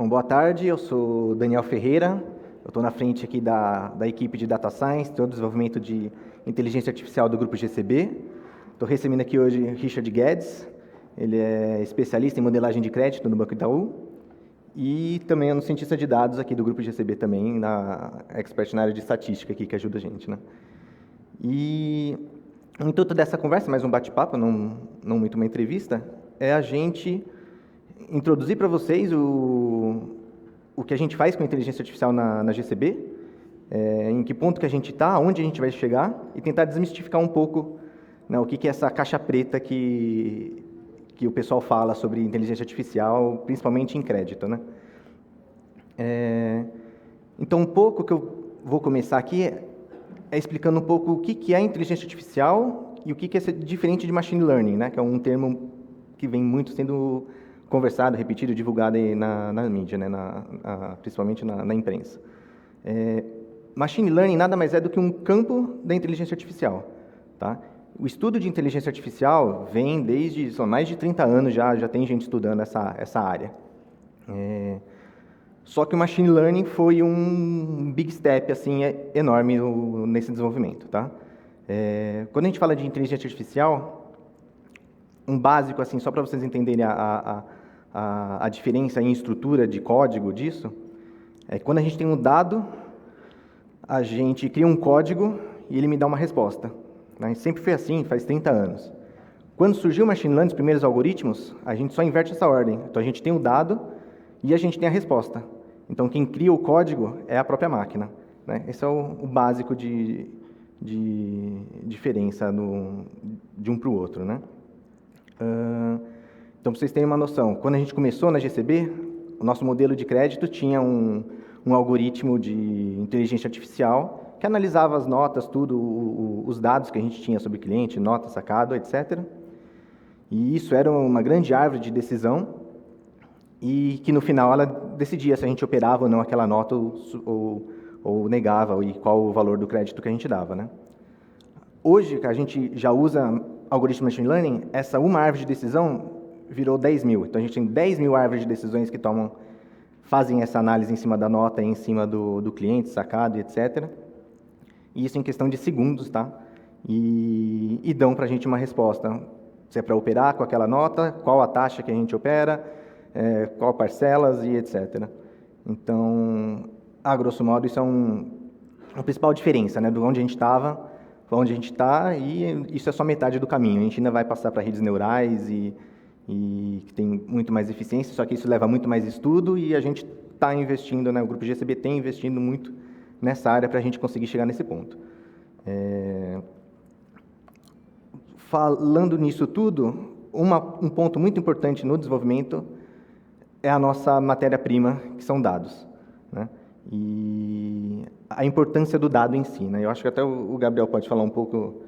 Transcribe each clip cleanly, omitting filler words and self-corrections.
Bom, boa tarde, eu sou Daniel Ferreira, eu estou na frente aqui da equipe de Data Science, do desenvolvimento de inteligência artificial do grupo GCB. Estou recebendo aqui hoje Richard Guedes, ele é especialista em modelagem de crédito no Banco Itaú e também é um cientista de dados aqui do grupo GCB também, expert na área de estatística aqui, que ajuda a gente, né? E o intuito dessa conversa, mais um bate-papo, não muito uma entrevista, é a gente introduzir para vocês o que a gente faz com a inteligência artificial na GCB, em que ponto que a gente está, onde a gente vai chegar, e tentar desmistificar um pouco, né, o que é essa caixa preta que o pessoal fala sobre inteligência artificial, principalmente em crédito, né? Então, um pouco que eu vou começar aqui é explicando um pouco o que é inteligência artificial e o que é diferente de machine learning, né, que é um termo que vem muito sendo conversado, repetido, divulgado aí na mídia, né, principalmente na imprensa. Machine learning nada mais é do que um campo da inteligência artificial. Tá? O estudo de inteligência artificial vem desde mais de 30 anos, já tem gente estudando essa área. Só que o machine learning foi um big step assim, enorme nesse desenvolvimento. Tá? Quando a gente fala de inteligência artificial, um básico, assim, só para vocês entenderem a diferença em estrutura de código disso, é que quando a gente tem um dado, a gente cria um código e ele me dá uma resposta. Né? Sempre foi assim, faz 30 anos. Quando surgiu o machine learning, os primeiros algoritmos, a gente só inverte essa ordem. Então, a gente tem o dado e a gente tem a resposta. Então, quem cria o código é a própria máquina. Né? Esse é o básico de diferença de um para o outro, né? Então, para vocês terem uma noção, quando a gente começou na GCB, o nosso modelo de crédito tinha um algoritmo de inteligência artificial que analisava as notas, os dados que a gente tinha sobre o cliente, nota, sacado, etc. E isso era uma grande árvore de decisão e que no final ela decidia se a gente operava ou não aquela nota ou negava e qual o valor do crédito que a gente dava, né? Hoje, que a gente já usa algoritmo machine learning, essa uma árvore de decisão virou 10 mil. Então, a gente tem 10 mil árvores de decisões que fazem essa análise em cima da nota, em cima do cliente, sacado, etc. E isso em questão de segundos, tá? E dão para a gente uma resposta. Se é para operar com aquela nota, qual a taxa que a gente opera, qual parcelas e etc. Então, a grosso modo, isso é a principal diferença, né? Do onde a gente estava, para onde a gente está, e isso é só metade do caminho. A gente ainda vai passar para redes neurais e que tem muito mais eficiência, só que isso leva muito mais estudo e a gente está investindo, né, o grupo GCB tem investindo muito nessa área para a gente conseguir chegar nesse ponto. Falando nisso tudo, um ponto muito importante no desenvolvimento é a nossa matéria-prima, que são dados, né? E a importância do dado em si, né? Eu acho que até o Gabriel pode falar um pouco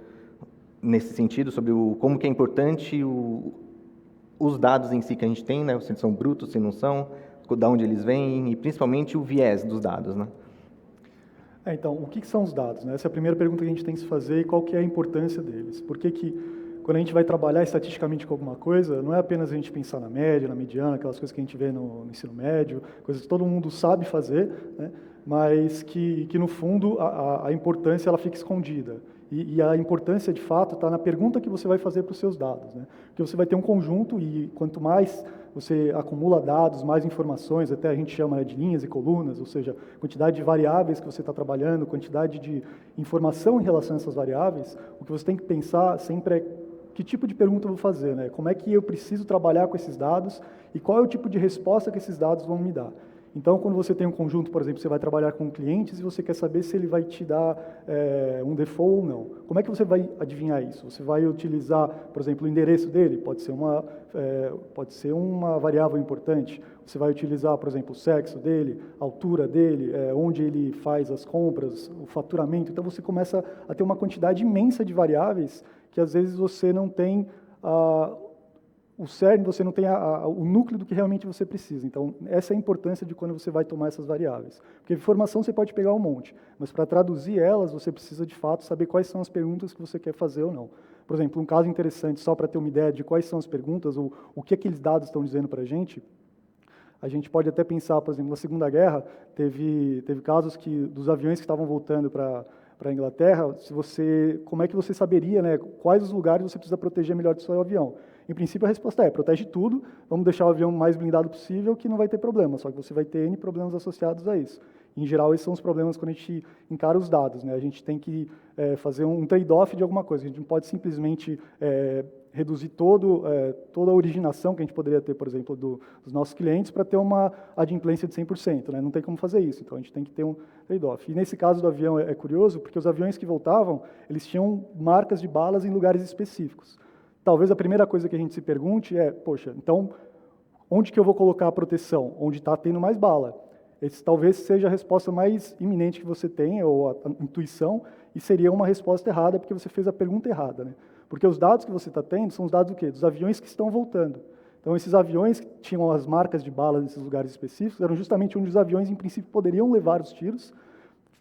nesse sentido, sobre como que é importante os dados em si que a gente tem, né? Se eles são brutos, se não são, de onde eles vêm e principalmente o viés dos dados, né? Então, o que são os dados, né? Essa é a primeira pergunta que a gente tem que se fazer e qual que é a importância deles. Por que quando a gente vai trabalhar estatisticamente com alguma coisa, não é apenas a gente pensar na média, na mediana, aquelas coisas que a gente vê no ensino médio, coisas que todo mundo sabe fazer, né? Mas que no fundo a importância ela fica escondida. E a importância, de fato, está na pergunta que você vai fazer para os seus dados, né? Porque você vai ter um conjunto e quanto mais você acumula dados, mais informações, até a gente chama de linhas e colunas, ou seja, quantidade de variáveis que você está trabalhando, quantidade de informação em relação a essas variáveis, o que você tem que pensar sempre é que tipo de pergunta eu vou fazer, né? Como é que eu preciso trabalhar com esses dados e qual é o tipo de resposta que esses dados vão me dar. Então, quando você tem um conjunto, por exemplo, você vai trabalhar com clientes e você quer saber se ele vai te dar um default ou não. Como é que você vai adivinhar isso? Você vai utilizar, por exemplo, o endereço dele? Pode ser uma variável importante. Você vai utilizar, por exemplo, o sexo dele, a altura dele, onde ele faz as compras, o faturamento. Então, você começa a ter uma quantidade imensa de variáveis que, às vezes, você não tem o cerne, você não tem o núcleo do que realmente você precisa. Então, essa é a importância de quando você vai tomar essas variáveis. Porque informação você pode pegar um monte, mas para traduzir elas, você precisa, de fato, saber quais são as perguntas que você quer fazer ou não. Por exemplo, um caso interessante, só para ter uma ideia de quais são as perguntas, ou o que aqueles dados estão dizendo para a gente, A gente pode até pensar, por exemplo, na Segunda Guerra, teve casos dos aviões que estavam voltando para a Inglaterra, como é que você saberia, né, quais os lugares você precisa proteger melhor do seu avião? Em princípio, a resposta é: protege tudo, vamos deixar o avião mais blindado possível, que não vai ter problema, só que você vai ter N problemas associados a isso. Em geral, esses são os problemas quando a gente encara os dados, né? A gente tem que fazer um trade-off de alguma coisa. A gente não pode simplesmente reduzir toda a originação que a gente poderia ter, por exemplo, dos nossos clientes para ter uma adimplência de 100%, né? Não tem como fazer isso, então a gente tem que ter um trade-off. E nesse caso do avião é curioso, porque os aviões que voltavam, eles tinham marcas de balas em lugares específicos. Talvez a primeira coisa que a gente se pergunte é: poxa, então onde que eu vou colocar a proteção? Onde está tendo mais bala. Esse talvez seja a resposta mais iminente que você tem, ou a intuição, e seria uma resposta errada, porque você fez a pergunta errada, né? Porque os dados que você está tendo são os dados do quê? Dos aviões que estão voltando. Então, esses aviões que tinham as marcas de bala nesses lugares específicos eram justamente onde os aviões, em princípio, poderiam levar os tiros,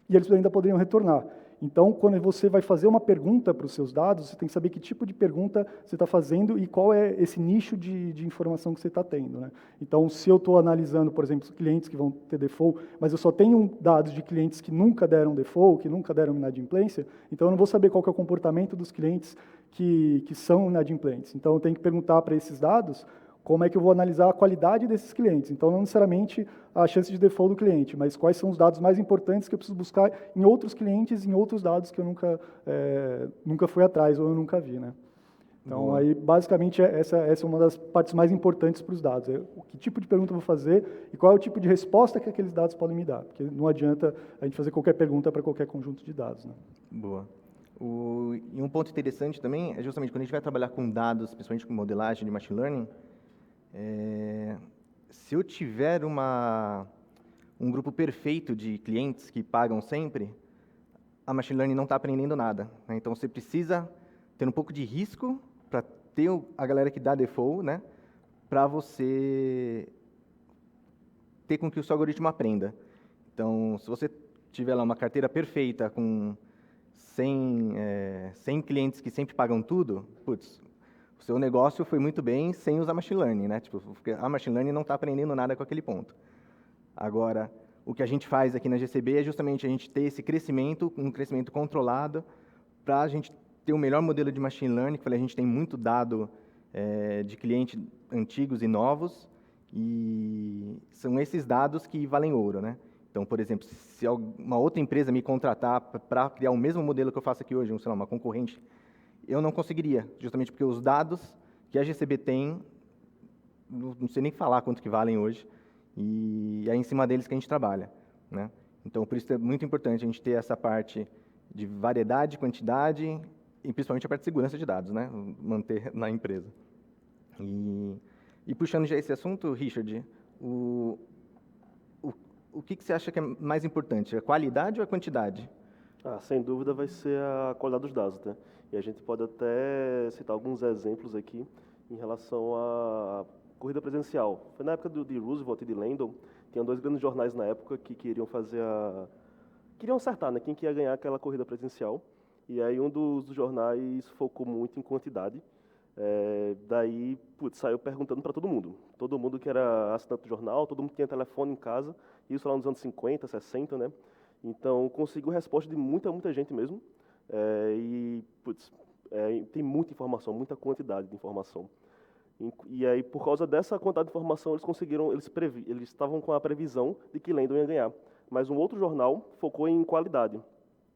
e eles ainda poderiam retornar. Então, quando você vai fazer uma pergunta para os seus dados, você tem que saber que tipo de pergunta você está fazendo e qual é esse nicho de informação que você está tendo, né? Então, se eu estou analisando, por exemplo, os clientes que vão ter default, mas eu só tenho dados de clientes que nunca deram default, que nunca deram inadimplência, então eu não vou saber qual que é o comportamento dos clientes que são inadimplentes. Então, eu tenho que perguntar para esses dados como é que eu vou analisar a qualidade desses clientes. Então, não necessariamente a chance de default do cliente, mas quais são os dados mais importantes que eu preciso buscar em outros clientes, em outros dados que eu nunca fui atrás ou eu nunca vi, né? Então, Boa. aí, basicamente, essa é uma das partes mais importantes para os dados. É que tipo de pergunta eu vou fazer e qual é o tipo de resposta que aqueles dados podem me dar. Porque não adianta a gente fazer qualquer pergunta para qualquer conjunto de dados, né? Boa. E um ponto interessante também é justamente quando a gente vai trabalhar com dados, principalmente com modelagem de machine learning, se eu tiver um grupo perfeito de clientes que pagam sempre, a machine learning não está aprendendo nada, né? Então, você precisa ter um pouco de risco para ter a galera que dá default, né? Para você ter com que o seu algoritmo aprenda. Então, se você tiver lá uma carteira perfeita com 100 clientes que sempre pagam tudo, putz, o seu negócio foi muito bem sem usar machine learning, né? Tipo, porque a machine learning não está aprendendo nada com aquele ponto. Agora, o que a gente faz aqui na GCB é justamente a gente ter esse crescimento, um crescimento controlado, para a gente ter o melhor modelo de machine learning. A gente tem muito dado de clientes antigos e novos, e são esses dados que valem ouro, né? Então, por exemplo, se uma outra empresa me contratar para criar o mesmo modelo que eu faço aqui hoje, sei lá, uma concorrente, eu não conseguiria, justamente porque os dados que a GCB tem, não sei nem falar quanto que valem hoje, e é em cima deles que a gente trabalha, né? Então, por isso é muito importante a gente ter essa parte de variedade, quantidade, e principalmente a parte de segurança de dados, né? Manter na empresa. E puxando já esse assunto, Richard, o que você acha que é mais importante, a qualidade ou a quantidade? Sem dúvida vai ser a qualidade dos dados, né? E a gente pode até citar alguns exemplos aqui em relação à corrida presencial. Foi na época de Roosevelt e de Landon, tinham dois grandes jornais na época que queriam acertar, né, quem que ia ganhar aquela corrida presencial. E aí um dos jornais focou muito em quantidade. Daí, saiu perguntando para todo mundo. Todo mundo que era assinante do jornal, todo mundo que tinha telefone em casa, isso lá nos anos 50, 60, né? Então, conseguiu resposta de muita gente mesmo. Tem muita informação, muita quantidade de informação. E aí, por causa dessa quantidade de informação, eles estavam com a previsão de que Landon ia ganhar. Mas um outro jornal focou em qualidade.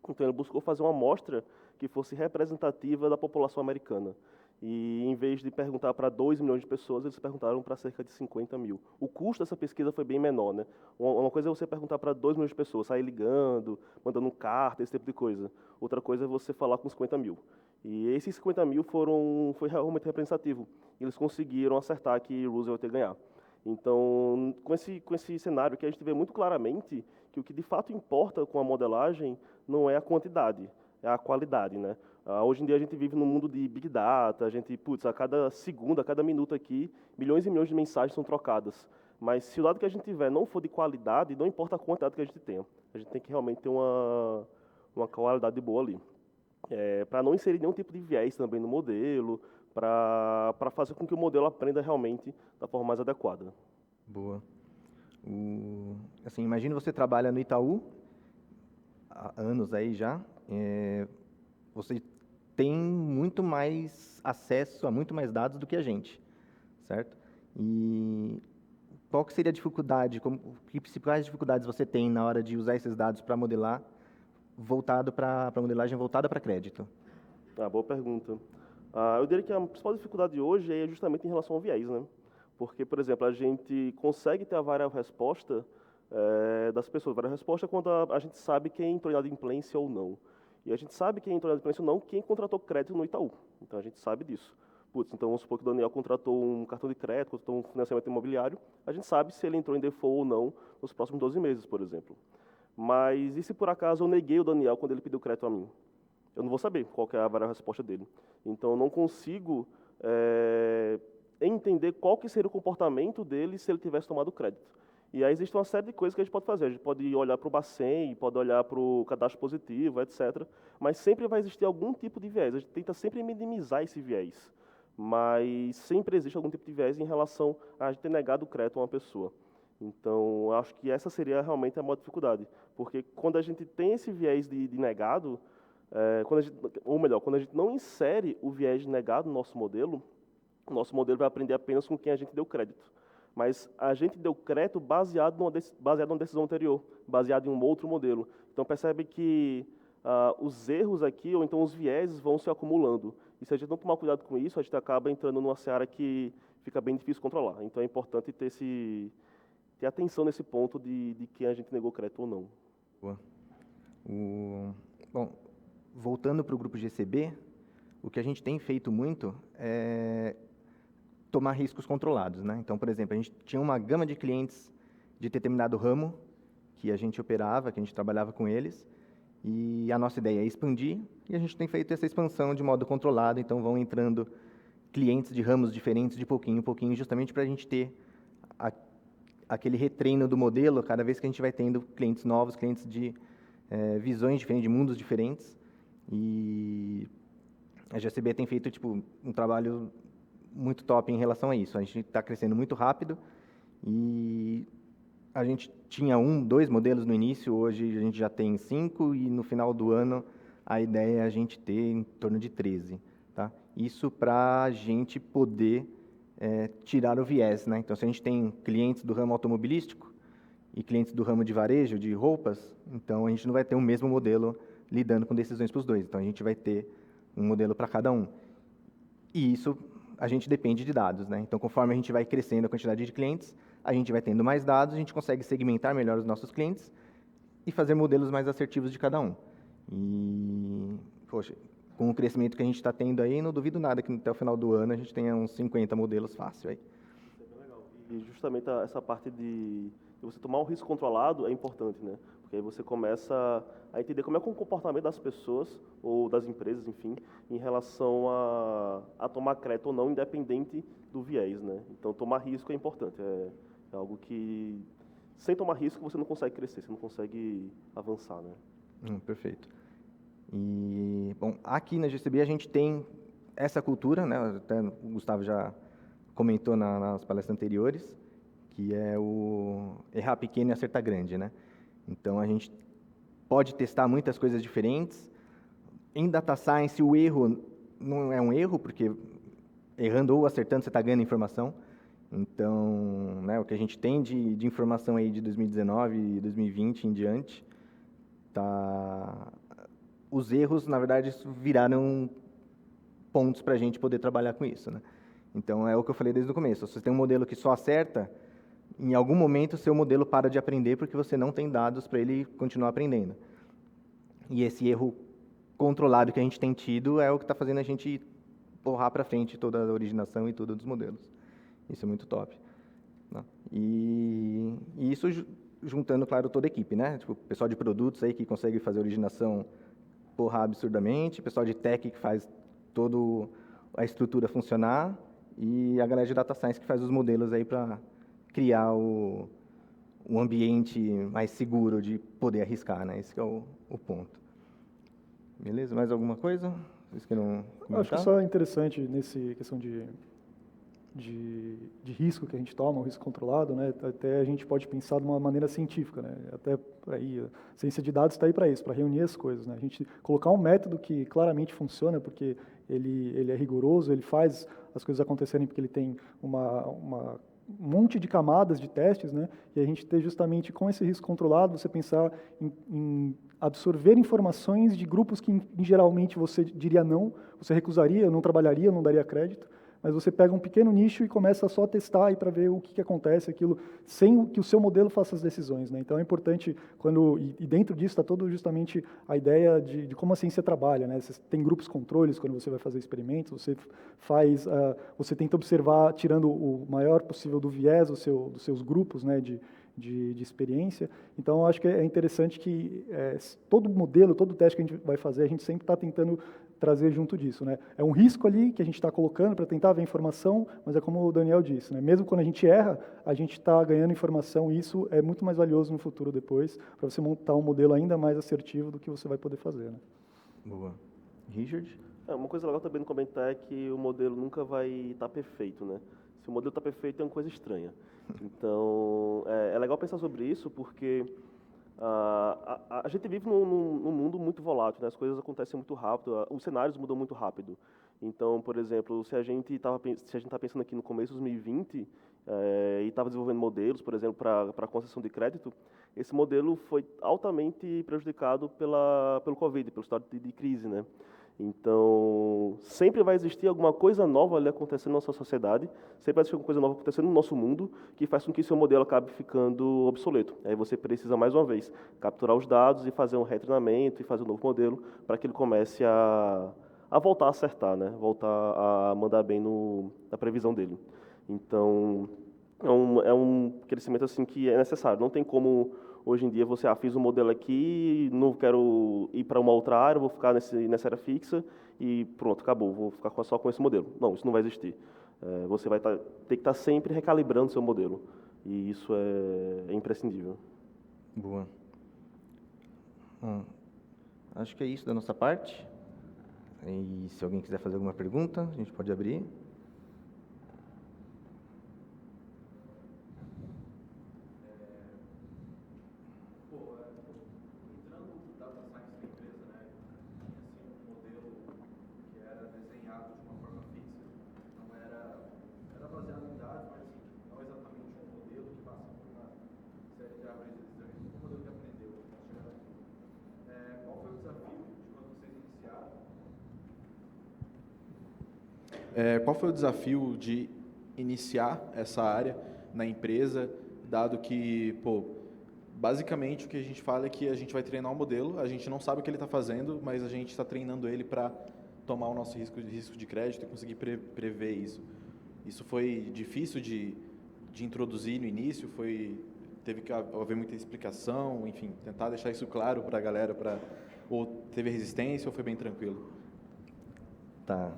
Então, ele buscou fazer uma amostra que fosse representativa da população americana. E em vez de perguntar para 2 milhões de pessoas, eles perguntaram para cerca de 50 mil. O custo dessa pesquisa foi bem menor, né? Uma coisa é você perguntar para 2 milhões de pessoas, sair ligando, mandando carta, esse tipo de coisa. Outra coisa é você falar com 50 mil. E esses 50 mil foi realmente representativo. Eles conseguiram acertar que Roosevelt ia ganhar. Então, com esse cenário que a gente vê muito claramente que o que de fato importa com a modelagem não é a quantidade, é a qualidade, né? Hoje em dia a gente vive num mundo de Big Data, a gente, a cada segundo, a cada minuto aqui, milhões e milhões de mensagens são trocadas. Mas se o dado que a gente tiver não for de qualidade, não importa a quantidade que a gente tenha. A gente tem que realmente ter uma qualidade boa ali. Para não inserir nenhum tipo de viés também no modelo, para fazer com que o modelo aprenda realmente da forma mais adequada. Boa. Assim, imagina você trabalha no Itaú, há anos aí já, você tem muito mais acesso a muito mais dados do que a gente, certo? E qual que seria a dificuldade, que principais dificuldades você tem na hora de usar esses dados para modelar, voltado para modelagem voltada para crédito? Boa pergunta. Eu diria que a principal dificuldade hoje é justamente em relação ao viés, né? Porque, por exemplo, a gente consegue ter a variável resposta das pessoas. A variável resposta é quando a gente sabe quem entrou em inadimplência ou não. E a gente sabe quem entrou em inadimplência ou não, quem contratou crédito no Itaú. Então a gente sabe disso. Putz, então vamos supor que o Daniel contratou um cartão de crédito, contratou um financiamento imobiliário. A gente sabe se ele entrou em default ou não nos próximos 12 meses, por exemplo. Mas e se por acaso eu neguei o Daniel quando ele pediu crédito a mim? Eu não vou saber qual que é a variável resposta dele. Então eu não consigo entender qual que seria o comportamento dele se ele tivesse tomado crédito. E aí existe uma série de coisas que a gente pode fazer. A gente pode olhar para o Bacen, pode olhar para o cadastro positivo, etc. Mas sempre vai existir algum tipo de viés. A gente tenta sempre minimizar esse viés. Mas sempre existe algum tipo de viés em relação a gente ter negado o crédito a uma pessoa. Então, eu acho que essa seria realmente a maior dificuldade. Porque quando a gente tem esse viés de negado, quando a gente não insere o viés de negado no nosso modelo, o nosso modelo vai aprender apenas com quem a gente deu crédito. Mas a gente deu crédito baseado numa decisão anterior, baseado em um outro modelo. Então percebe que os erros aqui, ou então os vieses, vão se acumulando. E se a gente não tomar cuidado com isso, a gente acaba entrando numa seara que fica bem difícil controlar. Então é importante ter atenção nesse ponto de quem a gente negou crédito ou não. Boa. Bom, voltando para o grupo GCB, o que a gente tem feito muito é tomar riscos controlados, né? Então, por exemplo, a gente tinha uma gama de clientes de determinado ramo que a gente operava, que a gente trabalhava com eles, e a nossa ideia é expandir, e a gente tem feito essa expansão de modo controlado, então vão entrando clientes de ramos diferentes de pouquinho em pouquinho, justamente para a gente ter aquele retreino do modelo cada vez que a gente vai tendo clientes novos, clientes de visões diferentes, de mundos diferentes, e a GCB tem feito um trabalho muito top em relação a isso. A gente está crescendo muito rápido e a gente tinha 2 modelos no início, hoje a gente já tem 5 e no final do ano a ideia é a gente ter em torno de 13. Tá? Isso para a gente poder tirar o viés. Né? Então, se a gente tem clientes do ramo automobilístico e clientes do ramo de varejo, de roupas, então a gente não vai ter o mesmo modelo lidando com decisões para os dois. Então, a gente vai ter um modelo para cada um. E isso a gente depende de dados, né? Então, conforme a gente vai crescendo a quantidade de clientes, a gente vai tendo mais dados, a gente consegue segmentar melhor os nossos clientes e fazer modelos mais assertivos de cada um. E, poxa, com o crescimento que a gente está tendo aí, não duvido nada que até o final do ano a gente tenha uns 50 modelos fácil aí. Isso é bem legal. E justamente essa parte de você tomar um risco controlado é importante, né? Porque aí você começa a entender como é que é o comportamento das pessoas ou das empresas, enfim, em relação a tomar crédito ou não, independente do viés, né? Então, tomar risco é importante. É algo que, sem tomar risco, você não consegue crescer, você não consegue avançar, né? Perfeito. E, bom, aqui na GCB a gente tem essa cultura, né? Até o Gustavo já comentou nas palestras anteriores, que é o errar pequeno e acertar grande, né? Então, a gente pode testar muitas coisas diferentes. Em Data Science, o erro não é um erro, porque errando ou acertando, você está ganhando informação. Então, né, o que a gente tem de informação aí de 2019 e 2020 em diante, os erros, na verdade, viraram pontos para a gente poder trabalhar com isso, né? Então, é o que eu falei desde o começo. Se você tem um modelo que só acerta, em algum momento o seu modelo para de aprender porque você não tem dados para ele continuar aprendendo. E esse erro controlado que a gente tem tido é o que está fazendo a gente porrar para frente toda a originação e tudo dos modelos. Isso é muito top. Né? E isso juntando, claro, toda a equipe, né? Tipo, o pessoal de produtos aí que consegue fazer a originação porrar absurdamente, o pessoal de tech que faz toda a estrutura funcionar e a galera de data science que faz os modelos aí para criar um ambiente mais seguro de poder arriscar, né? Esse que é o ponto. Beleza? Mais alguma coisa? Vocês queiram comentar? Acho que só é interessante nesse questão de de risco que a gente toma, um risco controlado, né? Até a gente pode pensar de uma maneira científica, né? Até aí, a ciência de dados está aí para isso, para reunir as coisas, né? A gente colocar um método que claramente funciona, porque ele é rigoroso, ele faz as coisas acontecerem porque ele tem um monte de camadas de testes, né? E a gente ter justamente com esse risco controlado, você pensar em absorver informações de grupos que geralmente você diria não, você recusaria, não trabalharia, não daria crédito, mas você pega um pequeno nicho e começa só a testar para ver o que acontece, aquilo, sem que o seu modelo faça as decisões, né? Então é importante, e dentro disso está todo justamente a ideia de como a ciência trabalha, né? Você tem grupos controles quando você vai fazer experimentos, você tenta observar, tirando o maior possível do viés dos seus grupos, né, de experiência. Então, acho que é interessante que todo modelo, todo teste que a gente vai fazer, a gente sempre está tentando trazer junto disso, né? É um risco ali que a gente está colocando para tentar ver informação, mas é como o Daniel disse, né? Mesmo quando a gente erra, a gente está ganhando informação e isso é muito mais valioso no futuro depois, para você montar um modelo ainda mais assertivo do que você vai poder fazer, né? Boa. Richard? Uma coisa legal também no comentário é que o modelo nunca vai estar perfeito, né? Se o modelo está perfeito, é uma coisa estranha. Então, é legal pensar sobre isso, porque a gente vive num mundo muito volátil, né? As coisas acontecem muito rápido, os cenários mudam muito rápido. Então, por exemplo, se a gente está pensando aqui no começo de 2020 e estava desenvolvendo modelos, por exemplo, para concessão de crédito, esse modelo foi altamente prejudicado pelo Covid, pelo estado de crise, né? Então, sempre vai existir alguma coisa nova ali acontecendo na nossa sociedade, sempre vai existir alguma coisa nova acontecendo no nosso mundo, que faz com que seu modelo acabe ficando obsoleto. Aí você precisa, mais uma vez, capturar os dados e fazer um retreinamento e fazer um novo modelo para que ele comece a voltar a acertar, né? Voltar a mandar bem na previsão dele. Então, é um crescimento assim que é necessário. Não tem como hoje em dia você, fiz um modelo aqui, não quero ir para uma outra área, vou ficar nessa área fixa e pronto, acabou, vou ficar só com esse modelo. Não, isso não vai existir. Você vai ter que estar sempre recalibrando seu modelo e isso é imprescindível. Boa. Acho que é isso da nossa parte. E se alguém quiser fazer alguma pergunta, a gente pode abrir. Qual foi o desafio de iniciar essa área na empresa, dado que, basicamente o que a gente fala é que a gente vai treinar um modelo, a gente não sabe o que ele está fazendo, mas a gente está treinando ele para tomar o nosso risco de crédito e conseguir prever isso. Isso foi difícil de introduzir no início, teve que haver muita explicação, enfim, tentar deixar isso claro para a galera, ou teve resistência ou foi bem tranquilo? Tá.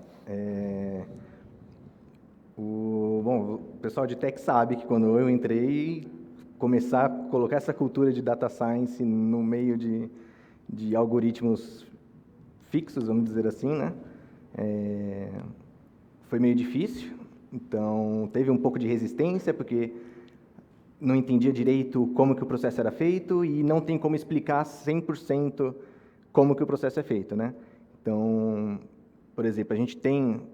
O pessoal de tech sabe que quando eu entrei, começar a colocar essa cultura de data science no meio de algoritmos fixos, vamos dizer assim, né? Foi meio difícil, então teve um pouco de resistência, porque não entendia direito como que o processo era feito e não tem como explicar 100% como que o processo é feito, né? Então, por exemplo, a gente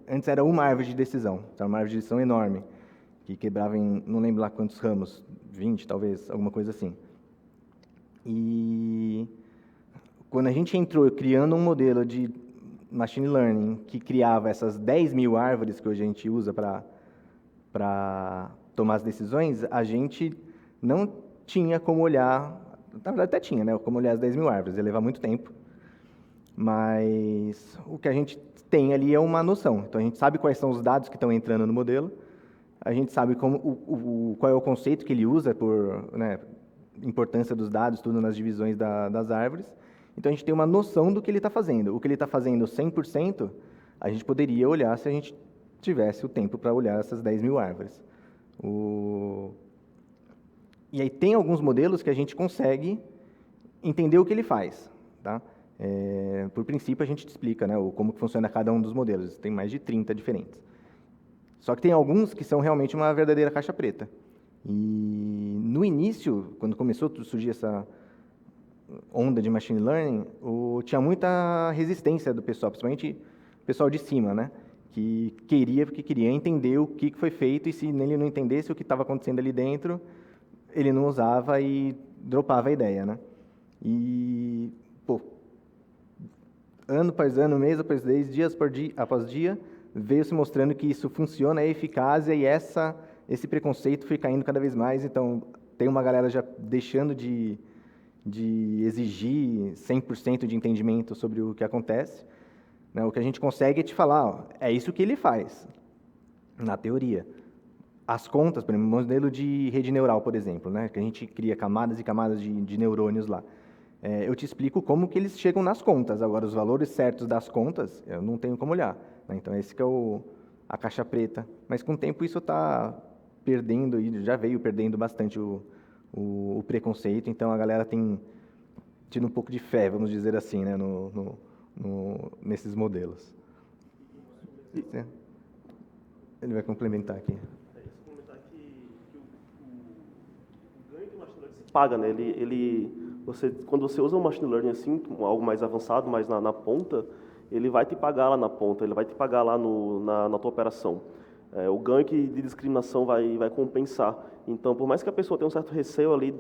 antes era uma árvore de decisão, então uma árvore de decisão enorme, que quebrava em, não lembro lá quantos ramos, 20 talvez, alguma coisa assim. E quando a gente entrou criando um modelo de machine learning que criava essas 10 mil árvores que hoje a gente usa para tomar as decisões, a gente não tinha como olhar, na verdade até tinha, né, como olhar as 10 mil árvores, ia levar muito tempo, mas o que a gente tem ali é uma noção. Então, a gente sabe quais são os dados que estão entrando no modelo, a gente sabe qual é o conceito que ele usa por, né, importância dos dados, tudo nas divisões das árvores. Então, a gente tem uma noção do que ele está fazendo. O que ele está fazendo 100%, a gente poderia olhar se a gente tivesse o tempo para olhar essas 10 mil árvores. E aí tem alguns modelos que a gente consegue entender o que ele faz, tá? Por princípio, a gente te explica, né, como que funciona cada um dos modelos. Tem mais de 30 diferentes. Só que tem alguns que são realmente uma verdadeira caixa preta. E no início, quando começou a surgir essa onda de machine learning, tinha muita resistência do pessoal, principalmente o pessoal de cima, né? Porque queria entender o que foi feito, e se ele não entendesse o que estava acontecendo ali dentro, ele não usava e dropava a ideia, né? E, pô, ano após ano, mês após mês, após dia, veio se mostrando que isso funciona, é eficaz, e esse preconceito foi caindo cada vez mais. Então, tem uma galera já deixando de exigir 100% de entendimento sobre o que acontece, né? O que a gente consegue é te falar, ó, é isso que ele faz, na teoria. As contas, por exemplo, modelo de rede neural, por exemplo, né? Que a gente cria camadas e camadas de neurônios lá. Eu te explico como que eles chegam nas contas. Agora, os valores certos das contas, eu não tenho como olhar, né? Então, esse que é a caixa preta. Mas, com o tempo, isso está perdendo, e já veio perdendo bastante o preconceito. Então, a galera tem tido um pouco de fé, vamos dizer assim, né? Nesses modelos. Ele vai complementar aqui. O ganho que o machine learning se paga, né? Quando você usa um machine learning assim, algo mais avançado, mais na ponta, ele vai te pagar lá na ponta, ele vai te pagar lá na tua operação. O ganho de discriminação vai compensar. Então, por mais que a pessoa tenha um certo receio ali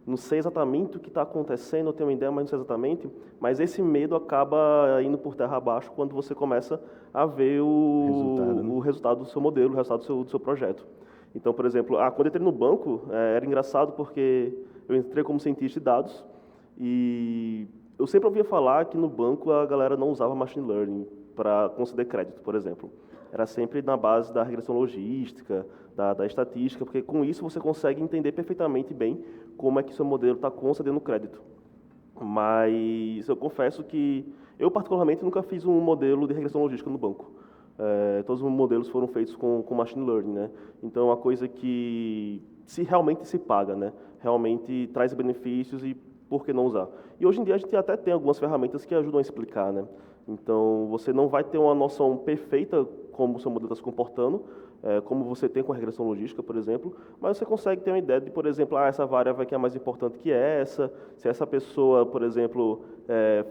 não sei exatamente o que está acontecendo, eu tenho uma ideia, mas não sei exatamente, mas esse medo acaba indo por terra abaixo quando você começa a ver o resultado do seu modelo, o resultado do seu projeto. Então, por exemplo, quando eu entrei no banco, era engraçado porque eu entrei como cientista de dados e eu sempre ouvia falar que no banco a galera não usava machine learning para conceder crédito, por exemplo. Era sempre na base da regressão logística, da estatística, porque com isso você consegue entender perfeitamente bem como é que seu modelo está concedendo crédito. Mas eu confesso que eu, particularmente, nunca fiz um modelo de regressão logística no banco. Todos os modelos foram feitos com machine learning, né? Então, é uma coisa que realmente se paga, né? Realmente traz benefícios e por que não usar? E hoje em dia a gente até tem algumas ferramentas que ajudam a explicar, né? Então, você não vai ter uma noção perfeita como o seu modelo está se comportando, como você tem com a regressão logística, por exemplo, mas você consegue ter uma ideia de, por exemplo, essa variável aqui é mais importante que essa, se essa pessoa, por exemplo,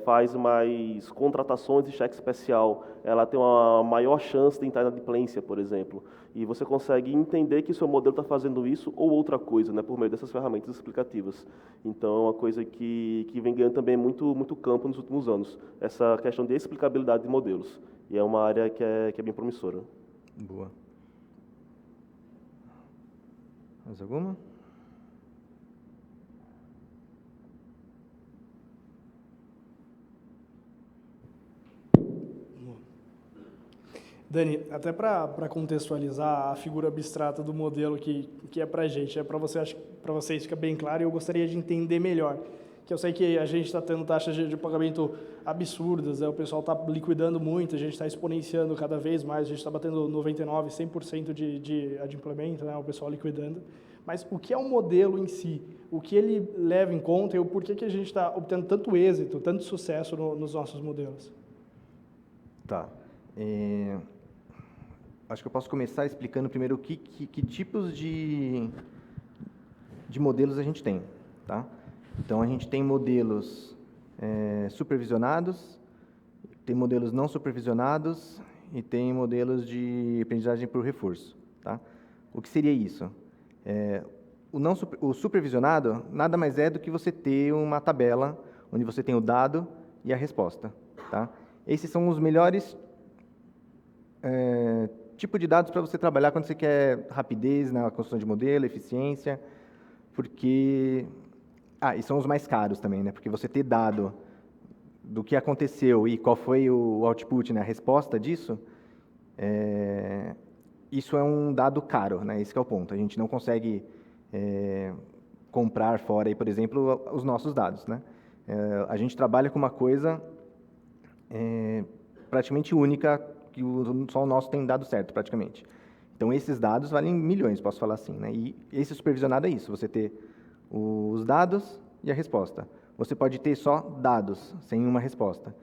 faz mais contratações de cheque especial, ela tem uma maior chance de entrar na inadimplência, por exemplo, e você consegue entender que o seu modelo está fazendo isso ou outra coisa, né, por meio dessas ferramentas explicativas. Então, é uma coisa que vem ganhando também muito campo nos últimos anos, essa questão de explicabilidade de modelos, e é uma área que é bem promissora. Boa. Mais alguma? Dani, até para contextualizar a figura abstrata do modelo que é para a gente, para vocês fica bem claro, e eu gostaria de entender melhor. Que eu sei que a gente está tendo taxas de pagamento absurdas, o pessoal está liquidando muito, a gente está exponenciando cada vez mais, a gente está batendo 99%, 100% de adimplemento, né, o pessoal liquidando. Mas o que é o modelo em si? O que ele leva em conta e por que a gente está obtendo tanto êxito, tanto sucesso nos nossos modelos? Tá. Acho que eu posso começar explicando primeiro que tipos de modelos a gente tem, tá? Então, a gente tem modelos supervisionados, tem modelos não supervisionados e tem modelos de aprendizagem por reforço, tá? O que seria isso? O supervisionado nada mais é do que você ter uma tabela onde você tem o dado e a resposta, tá? Esses são os melhores tipos de dados para você trabalhar quando você quer rapidez na construção de modelo, eficiência, porque... e são os mais caros também, né? Porque você ter dado do que aconteceu e qual foi o output, né? A resposta disso, isso é um dado caro, né? Esse que é o ponto. A gente não consegue comprar fora, aí, por exemplo, os nossos dados, né? A gente trabalha com uma coisa praticamente única, que só o nosso tem dado certo, praticamente. Então, esses dados valem milhões, posso falar assim, né? E esse supervisionado é isso, você ter os dados e a resposta. Você pode ter só dados, sem uma resposta.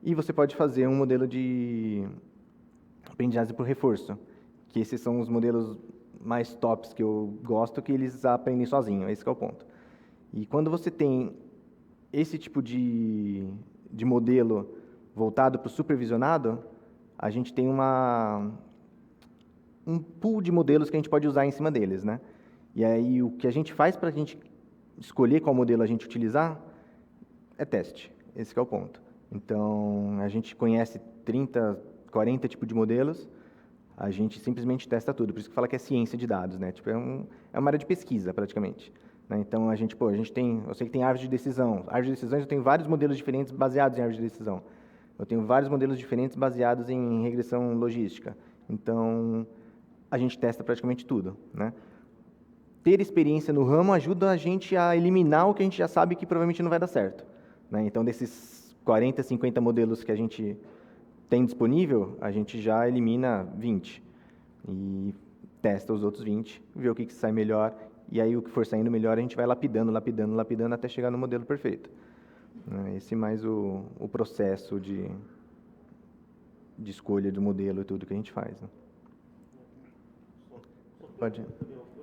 E você pode fazer um modelo de aprendizagem por reforço, que esses são os modelos mais tops que eu gosto, que eles aprendem sozinhos, esse que é o ponto. E quando você tem esse tipo de modelo voltado para o supervisionado, a gente tem um pool de modelos que a gente pode usar em cima deles, né? E aí o que a gente faz para a gente escolher qual modelo a gente utilizar é teste, esse que é o ponto. Então, a gente conhece 30, 40 tipos de modelos, a gente simplesmente testa tudo, por isso que fala que é ciência de dados, né? Tipo, é uma área de pesquisa, praticamente. Né? Então, a gente tem, eu sei que tem árvore de decisão. Árvore de decisões, eu tenho vários modelos diferentes baseados em árvore de decisão. Eu tenho vários modelos diferentes baseados em regressão logística. Então, a gente testa praticamente tudo, né? Ter experiência no ramo ajuda a gente a eliminar o que a gente já sabe que provavelmente não vai dar certo, né? Então, desses 40, 50 modelos que a gente tem disponível, a gente já elimina 20 e testa os outros 20, vê o que sai melhor, e aí o que for saindo melhor a gente vai lapidando, lapidando, lapidando até chegar no modelo perfeito. Esse mais o processo de escolha do modelo e tudo que a gente faz. Né? Pode.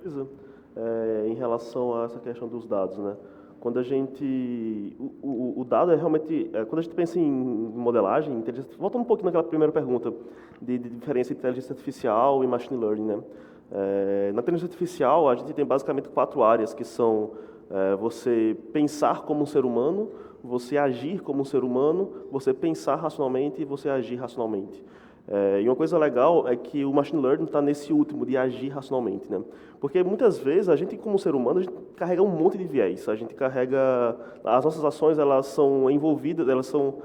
Coisa, em relação a essa questão dos dados, né? Quando a gente... O dado é realmente... quando a gente pensa em modelagem, inteligência... Voltando um pouquinho naquela primeira pergunta de diferença entre inteligência artificial e machine learning, né? Na inteligência artificial, a gente tem basicamente 4 áreas, que são você pensar como um ser humano, você agir como um ser humano, você pensar racionalmente e você agir racionalmente. E uma coisa legal é que o machine learning está nesse último, de agir racionalmente, né? Porque muitas vezes a gente, como ser humano, a gente carrega um monte de viés. A gente carrega... As nossas ações, elas são envolvidas, elas são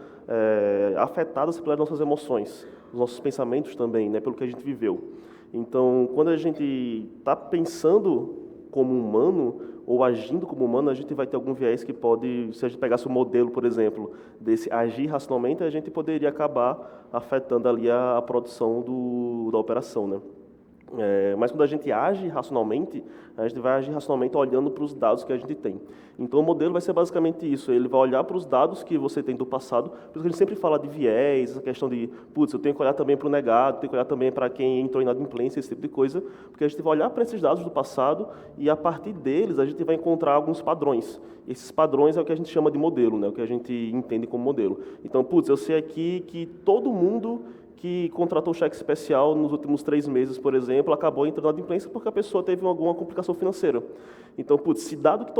afetadas pelas nossas emoções, os nossos pensamentos também, né? Pelo que a gente viveu. Então, quando a gente está pensando como humano, ou agindo como humano, a gente vai ter algum viés que pode, se a gente pegasse o modelo, por exemplo, desse agir racionalmente, a gente poderia acabar afetando ali a produção da operação, né? Mas quando a gente age racionalmente, a gente vai agir racionalmente olhando para os dados que a gente tem. Então o modelo vai ser basicamente isso, ele vai olhar para os dados que você tem do passado, por isso que a gente sempre fala de viés, essa questão de, putz, eu tenho que olhar também para o negado, tenho que olhar também para quem entrou em inadimplência, esse tipo de coisa, porque a gente vai olhar para esses dados do passado e a partir deles a gente vai encontrar alguns padrões. Esses padrões é o que a gente chama de modelo, né? O que a gente entende como modelo. Então, putz, eu sei aqui que todo mundo que contratou cheque especial nos últimos 3 meses, por exemplo, acabou entrando na inadimplência porque a pessoa teve alguma complicação financeira. Então, putz, dado que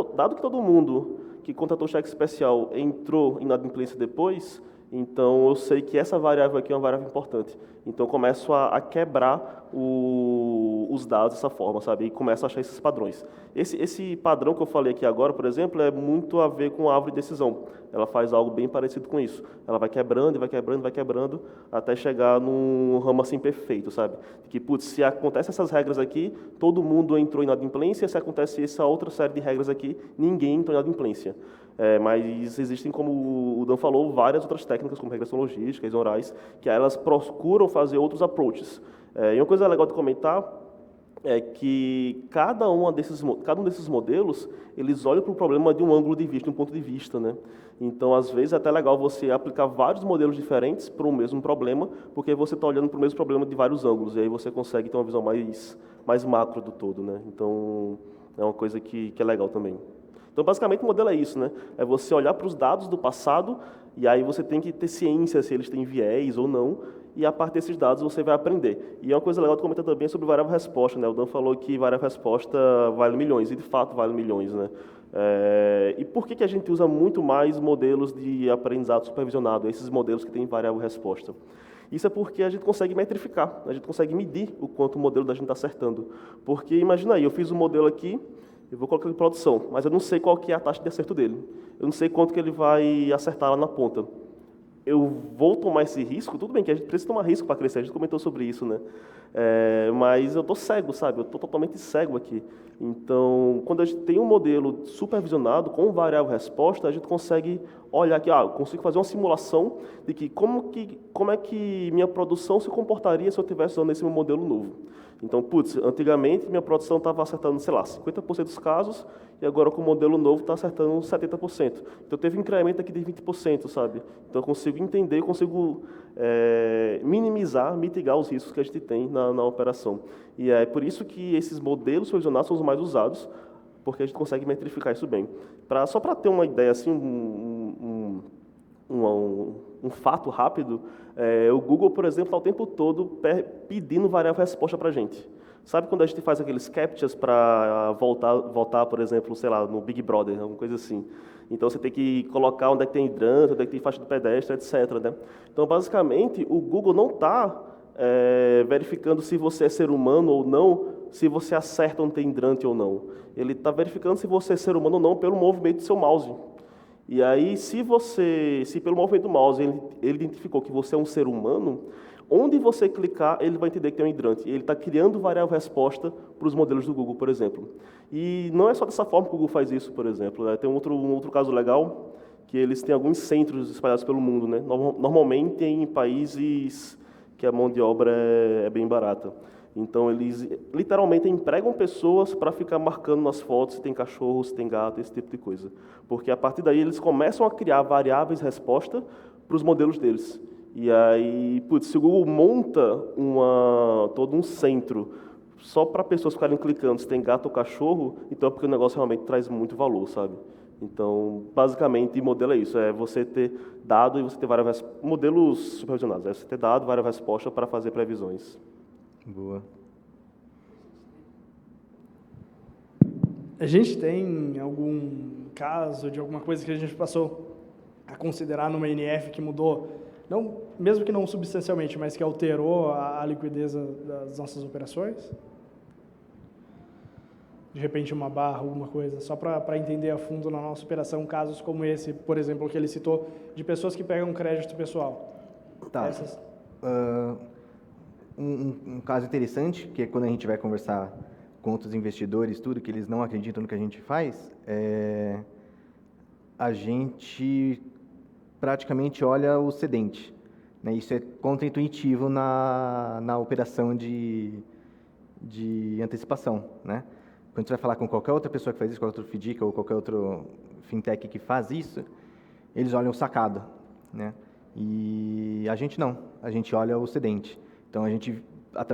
todo mundo que contratou cheque especial entrou em inadimplência depois, então eu sei que essa variável aqui é uma variável importante. Então, eu começo a quebrar os dados dessa forma, sabe? E começo a achar esses padrões. Esse padrão que eu falei aqui agora, por exemplo, é muito a ver com a árvore de decisão. Ela faz algo bem parecido com isso. Ela vai quebrando, vai quebrando, vai quebrando, até chegar num ramo assim perfeito, sabe? Que, putz, se acontecem essas regras aqui, todo mundo entrou em inadimplência, se acontece essa outra série de regras aqui, ninguém entrou em inadimplência. Mas existem, como o Dan falou, várias outras técnicas, como regressão logística, regressão orais, que elas procuram fazer outros approaches. E uma coisa legal de comentar é que cada um desses modelos, eles olham para o problema de um ângulo de vista, de um ponto de vista, né? Então, às vezes, é até legal você aplicar vários modelos diferentes para o mesmo problema, porque você está olhando para o mesmo problema de vários ângulos, e aí você consegue ter uma visão mais macro do todo, né? Então, é uma coisa que é legal também. Então, basicamente, o modelo é isso, né? É você olhar para os dados do passado, e aí você tem que ter ciência se eles têm viés ou não, e a partir desses dados você vai aprender. E uma coisa legal de comentar também sobre variável resposta, né? O Dan falou que variável resposta vale milhões, e de fato vale milhões, né? E por que a gente usa muito mais modelos de aprendizado supervisionado, esses modelos que têm variável resposta? Isso é porque a gente consegue metrificar, a gente consegue medir o quanto o modelo da gente está acertando. Porque imagina aí, eu fiz um modelo aqui, eu vou colocar em produção, mas eu não sei qual que é a taxa de acerto dele. Eu não sei quanto que ele vai acertar lá na ponta. Eu vou tomar esse risco? Tudo bem que a gente precisa tomar risco para crescer, a gente comentou sobre isso, né? Mas eu estou cego, sabe? Eu estou totalmente cego aqui. Então, quando a gente tem um modelo supervisionado com variável resposta, a gente consegue olhar aqui, eu consigo fazer uma simulação de que como é que minha produção se comportaria se eu estivesse usando esse meu modelo novo. Então, putz, antigamente minha produção estava acertando, sei lá, 50% dos casos, e agora com o modelo novo está acertando 70%. Então, teve um incremento aqui de 20%, sabe? Então, eu consigo entender, consigo minimizar, mitigar os riscos que a gente tem na operação. E é por isso que esses modelos supervisionados são os mais usados, porque a gente consegue metrificar isso bem. Só para ter uma ideia, assim, um fato rápido, o Google, por exemplo, está o tempo todo pedindo variável resposta para a gente. Sabe quando a gente faz aqueles captchas para voltar, por exemplo, sei lá, no Big Brother, alguma coisa assim. Então, você tem que colocar onde é que tem hidrante, onde é que tem faixa do pedestre, etc. Né? Então, basicamente, o Google não está verificando se você é ser humano ou não, se você acerta onde tem hidrante ou não. Ele está verificando se você é ser humano ou não pelo movimento do seu mouse. E aí, se pelo movimento do mouse ele identificou que você é um ser humano, onde você clicar, ele vai entender que tem um hidrante. Ele está criando variável resposta para os modelos do Google, por exemplo. E não é só dessa forma que o Google faz isso, por exemplo. Né? Tem um outro caso legal, que eles têm alguns centros espalhados pelo mundo. Né? Normalmente em países que a mão de obra é bem barata. Então, eles literalmente empregam pessoas para ficar marcando nas fotos se tem cachorro, se tem gato, esse tipo de coisa. Porque, a partir daí, eles começam a criar variáveis resposta para os modelos deles. E aí, putz, se o Google monta todo um centro só para pessoas ficarem clicando se tem gato ou cachorro, então é porque o negócio realmente traz muito valor, sabe? Então, basicamente, modelo é isso, é você ter dado e você ter várias modelos supervisionados, é você ter dado várias respostas para fazer previsões. Boa. A gente tem algum caso de alguma coisa que a gente passou a considerar numa NF que mudou, não, mesmo que não substancialmente, mas que alterou a liquidez das nossas operações? De repente uma barra, alguma coisa, só para entender a fundo na nossa operação, casos como esse, por exemplo, que ele citou, de pessoas que pegam crédito pessoal. Tá. Um caso interessante, que é quando a gente vai conversar com outros investidores, tudo, que eles não acreditam no que a gente faz, a gente praticamente olha o cedente. Né? Isso é contraintuitivo na operação de antecipação. Né? Quando você vai falar com qualquer outra pessoa que faz isso, qualquer outro FDIC ou qualquer outro fintech que faz isso, eles olham o sacado. Né? E a gente não, a gente olha o cedente. Então,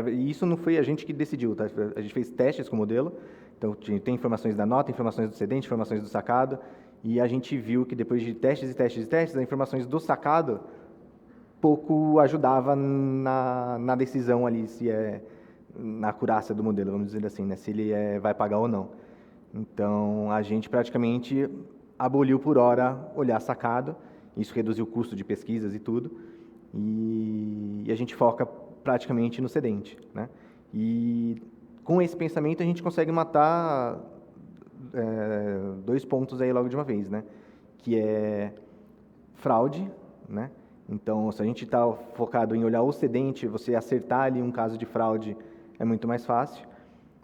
e isso não foi a gente que decidiu, tá? A gente fez testes com o modelo, então tem informações da nota, informações do cedente, informações do sacado, e a gente viu que depois de testes e testes e testes, as informações do sacado pouco ajudava na decisão ali, se na acurácia do modelo, vamos dizer assim, né? Se ele vai pagar ou não. Então, a gente praticamente aboliu por hora olhar sacado, isso reduziu o custo de pesquisas e tudo, e a gente foca praticamente no cedente. Né? E com esse pensamento a gente consegue matar 2 pontos aí logo de uma vez, né? Que é fraude, né? Então, se a gente está focado em olhar o cedente, você acertar ali um caso de fraude é muito mais fácil.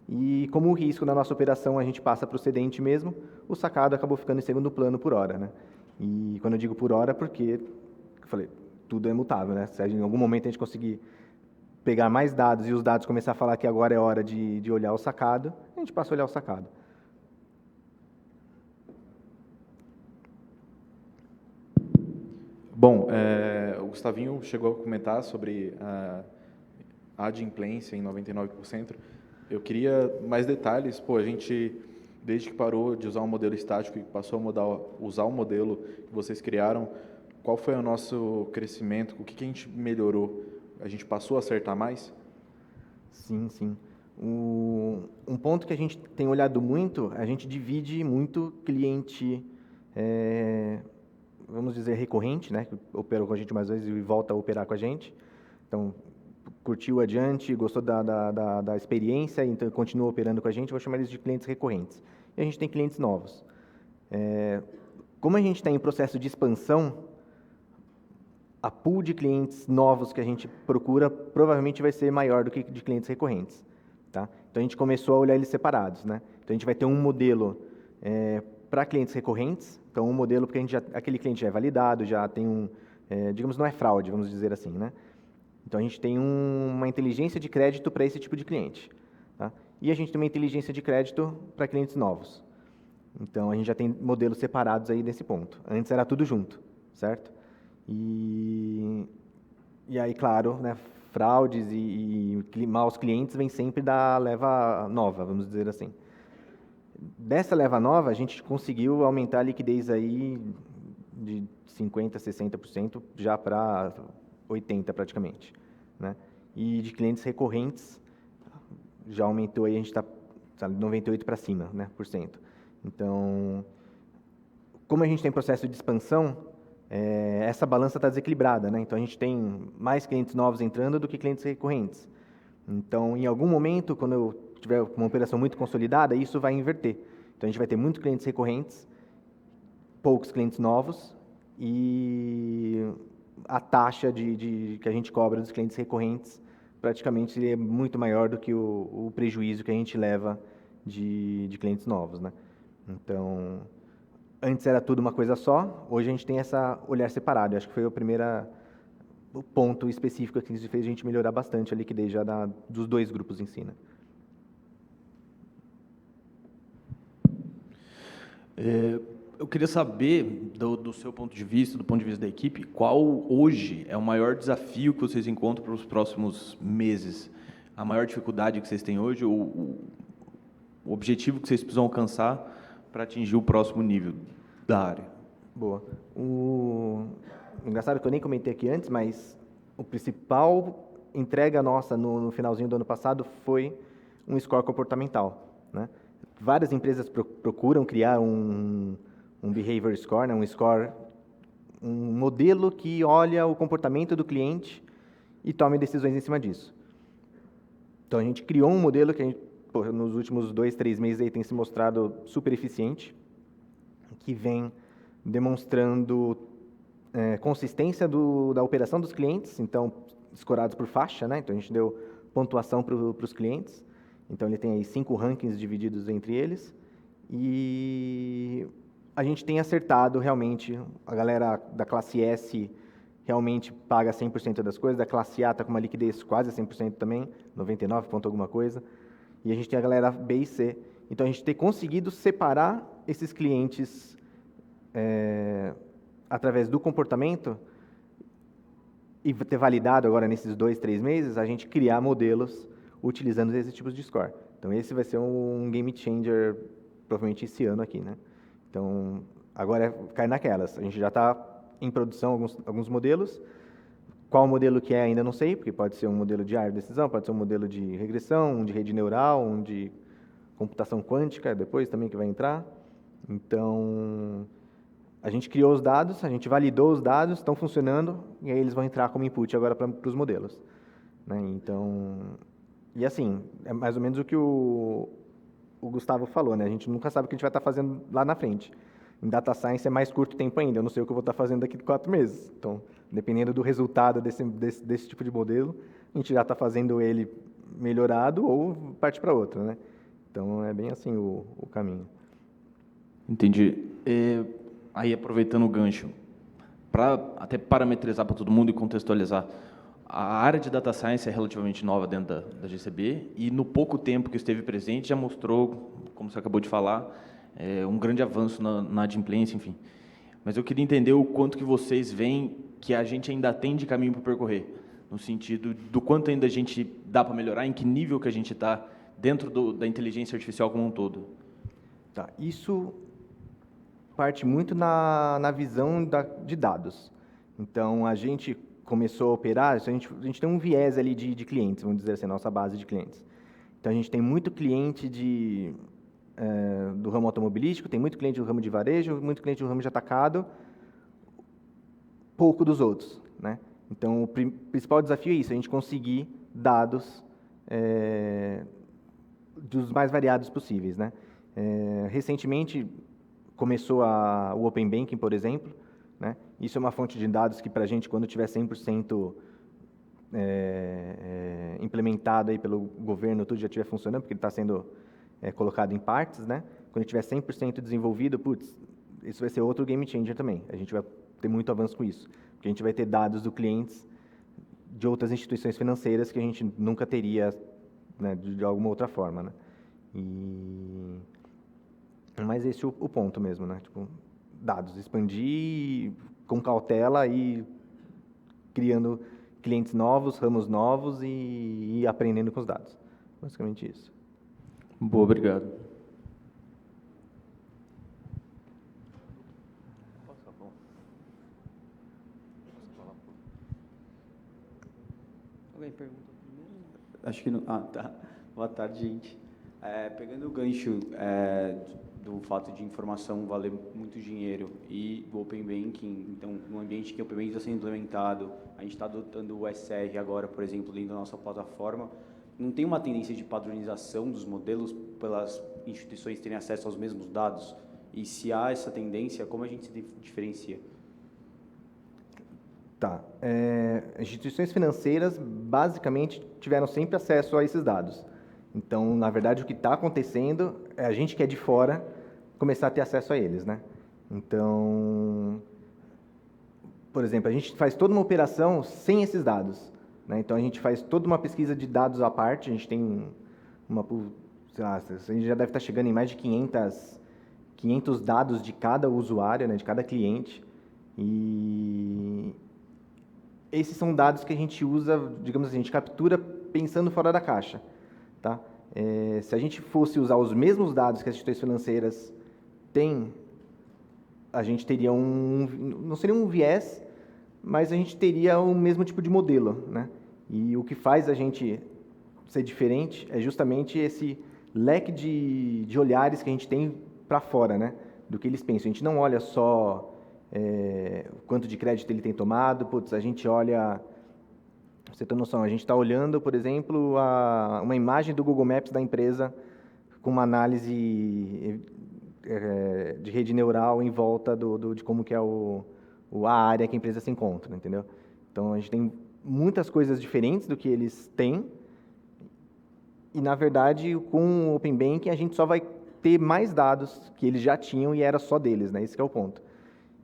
E como o risco da nossa operação a gente passa para o cedente mesmo, o sacado acabou ficando em segundo plano por hora. Né? E quando eu digo por hora, porque, eu falei, tudo é mutável. Né? Se em algum momento a gente conseguir pegar mais dados e os dados começar a falar que agora é hora de olhar o sacado, a gente passa a olhar o sacado. Bom, o Gustavinho chegou a comentar sobre a adimplência em 99%. Eu queria mais detalhes. A gente, desde que parou de usar um modelo estático e passou a usar o modelo que vocês criaram, qual foi o nosso crescimento? O que a gente melhorou? A gente passou a acertar mais? Sim, sim. Um ponto que a gente tem olhado muito, a gente divide muito cliente, vamos dizer, recorrente, né? Que operou com a gente mais vezes e volta a operar com a gente. Então, curtiu adiante, gostou da experiência, então continua operando com a gente, vou chamar eles de clientes recorrentes. E a gente tem clientes novos. Como a gente está em processo de expansão, a pool de clientes novos que a gente procura provavelmente vai ser maior do que de clientes recorrentes. Tá? Então, a gente começou a olhar eles separados. Né? Então, a gente vai ter um modelo para clientes recorrentes, então um modelo porque aquele cliente já é validado, já tem digamos, não é fraude, vamos dizer assim, né? Então, a gente tem uma inteligência de crédito para esse tipo de cliente. Tá? E a gente tem uma inteligência de crédito para clientes novos. Então, a gente já tem modelos separados aí nesse ponto. Antes era tudo junto, certo? E aí, claro, né, fraudes e maus clientes vêm sempre da leva nova, vamos dizer assim. Dessa leva nova, a gente conseguiu aumentar a liquidez aí de 50%, 60% já para 80% praticamente, né? E de clientes recorrentes, já aumentou aí, a gente está 98% para cima, né, por cento. Então, como a gente tem processo de expansão, essa balança está desequilibrada, né? Então, a gente tem mais clientes novos entrando do que clientes recorrentes. Então, em algum momento, quando eu tiver uma operação muito consolidada, isso vai inverter. Então, a gente vai ter muitos clientes recorrentes, poucos clientes novos, e a taxa que a gente cobra dos clientes recorrentes praticamente é muito maior do que o prejuízo que a gente leva de clientes novos, né? Então, antes era tudo uma coisa só, hoje a gente tem essa olhar separado. Eu acho que foi o ponto específico que fez a gente melhorar bastante a liquidez já dos dois grupos em si, né? Eu queria saber, do seu ponto de vista, do ponto de vista da equipe, qual hoje é o maior desafio que vocês encontram para os próximos meses? A maior dificuldade que vocês têm hoje, o objetivo que vocês precisam alcançar para atingir o próximo nível da área? Boa. Engraçado que eu nem comentei aqui antes, mas o principal entrega nossa no finalzinho do ano passado foi um score comportamental, né? Várias empresas procuram criar um behavior score, né? Um modelo que olha o comportamento do cliente e tome decisões em cima disso. Então, a gente criou um modelo que nos últimos 2, 3 meses aí tem se mostrado super eficiente, que vem demonstrando consistência da operação dos clientes, então, escorados por faixa, né? Então, a gente deu pontuação para os clientes. Então, ele tem aí 5 rankings divididos entre eles. E a gente tem acertado realmente, a galera da classe S realmente paga 100% das coisas, da classe A está com uma liquidez quase 100% também, 99 ponto alguma coisa. E a gente tem a galera B e C. Então, a gente tem conseguido separar esses clientes através do comportamento e ter validado agora nesses 2, 3 meses, a gente criar modelos utilizando esses tipos de score. Então, esse vai ser um game changer, provavelmente esse ano aqui, né? Então, agora cai naquelas. A gente já está em produção alguns modelos. Qual modelo que é ainda não sei, porque pode ser um modelo de área de decisão, pode ser um modelo de regressão, um de rede neural, um de computação quântica, depois também que vai entrar. Então, a gente criou os dados, a gente validou os dados, estão funcionando, e aí eles vão entrar como input agora para os modelos, né? Então, e assim, é mais ou menos o que o Gustavo falou, né? A gente nunca sabe o que a gente vai estar fazendo lá na frente. Em Data Science é mais curto tempo ainda, eu não sei o que eu vou estar fazendo daqui a 4 meses. Então, dependendo do resultado desse tipo de modelo, a gente já está fazendo ele melhorado ou parte para outro, né? Então, é bem assim o caminho. Entendi. Aí, aproveitando o gancho, para até parametrizar para todo mundo e contextualizar, a área de Data Science é relativamente nova dentro da GCB e, no pouco tempo que esteve presente, já mostrou, como você acabou de falar, um grande avanço na adimplência, enfim. Mas eu queria entender o quanto que vocês veem que a gente ainda tem de caminho para percorrer, no sentido do quanto ainda a gente dá para melhorar, em que nível que a gente está dentro da inteligência artificial como um todo. Tá, isso parte muito na visão de dados. Então, a gente começou a operar, a gente tem um viés ali de clientes, vamos dizer assim, a nossa base de clientes. Então, a gente tem muito cliente do ramo automobilístico, tem muito cliente do ramo de varejo, muito cliente do ramo de atacado, pouco dos outros, né? Então, o principal desafio é isso, a gente conseguir dados dos mais variados possíveis, né? Recentemente, começou o Open Banking, por exemplo, né? Isso é uma fonte de dados que, para a gente, quando tiver 100% implementado aí pelo governo, tudo já estiver funcionando, porque ele está sendo colocado em partes, né? Quando tiver 100% desenvolvido, putz, isso vai ser outro game changer também. A gente vai ter muito avanço com isso, porque a gente vai ter dados do clientes de outras instituições financeiras que a gente nunca teria, né, de alguma outra forma, né? Mas esse é o ponto mesmo, né? Tipo, dados, expandir com cautela e criando clientes novos, ramos novos e aprendendo com os dados. Basicamente isso. Boa, obrigado. Alguém perguntou primeiro? Acho que não. Ah, tá. Boa tarde, gente. Pegando o gancho do fato de informação valer muito dinheiro e do Open Banking, então, no ambiente que o Open Banking está sendo implementado, a gente está adotando o SR agora, por exemplo, dentro da nossa plataforma, não tem uma tendência de padronização dos modelos pelas instituições terem acesso aos mesmos dados? E se há essa tendência, como a gente se diferencia? Tá. Instituições financeiras, basicamente, tiveram sempre acesso a esses dados. Então, na verdade, o que está acontecendo é a gente que é de fora começar a ter acesso a eles, né? Então, por exemplo, a gente faz toda uma operação sem esses dados, né? Então, a gente faz toda uma pesquisa de dados à parte, a gente tem sei lá, a gente já deve estar chegando em mais de 500 dados de cada usuário, né, de cada cliente, e esses são dados que a gente usa, digamos assim, a gente captura pensando fora da caixa, tá? Se a gente fosse usar os mesmos dados que as instituições financeiras têm, a gente teria não seria um viés, mas a gente teria o mesmo tipo de modelo, né? E o que faz a gente ser diferente é justamente esse leque de olhares que a gente tem para fora, né? Do que eles pensam. A gente não olha só quanto de crédito ele tem tomado, a gente olha... Você tem noção, a gente está olhando, por exemplo, uma imagem do Google Maps da empresa com uma análise de rede neural em volta de como que é a área que a empresa se encontra, entendeu? Então, a gente tem muitas coisas diferentes do que eles têm e, na verdade, com o Open Banking, a gente só vai ter mais dados que eles já tinham e era só deles, né? Esse que é o ponto.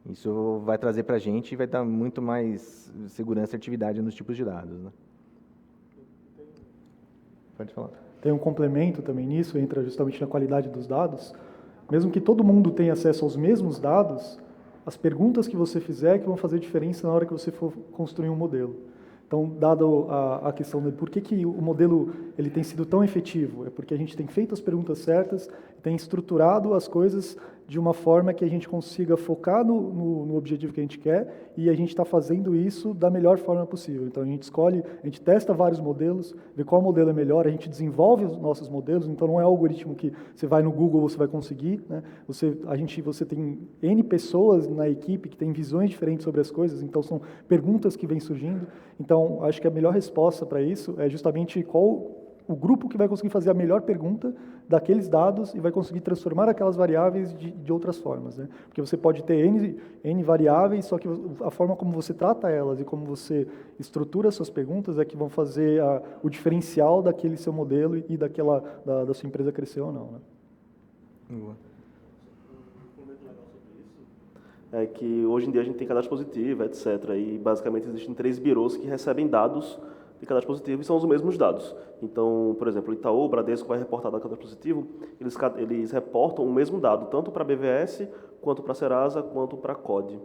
Isso vai trazer para a gente e vai dar muito mais segurança e atividade nos tipos de dados, né? Pode falar. Tem um complemento também nisso, entra justamente na qualidade dos dados. Mesmo que todo mundo tenha acesso aos mesmos dados, as perguntas que você fizer que vão fazer diferença na hora que você for construir um modelo. Então, dado a questão de por que o modelo ele tem sido tão efetivo, é porque a gente tem feito as perguntas certas, tem estruturado as coisas de uma forma que a gente consiga focar no objetivo que a gente quer e a gente está fazendo isso da melhor forma possível. Então, a gente escolhe, a gente testa vários modelos, vê qual modelo é melhor, a gente desenvolve os nossos modelos, então não é algoritmo que você vai no Google você vai conseguir, né? Você tem N pessoas na equipe que têm visões diferentes sobre as coisas, então são perguntas que vêm surgindo. Então, acho que a melhor resposta para isso é justamente qual o grupo que vai conseguir fazer a melhor pergunta daqueles dados e vai conseguir transformar aquelas variáveis de outras formas, né? Porque você pode ter N variáveis, só que a forma como você trata elas e como você estrutura suas perguntas é que vão fazer o diferencial daquele seu modelo e da sua empresa crescer ou não, né? Boa. É que hoje em dia a gente tem cadastro positivo, etc. E basicamente existem 3 birôs que recebem dados de cadastro positivo e são os mesmos dados. Então, por exemplo, o Itaú, o Bradesco vai reportar dado de cadastro positivo, eles reportam o mesmo dado, tanto para a BVS, quanto para a Serasa, quanto para a COD.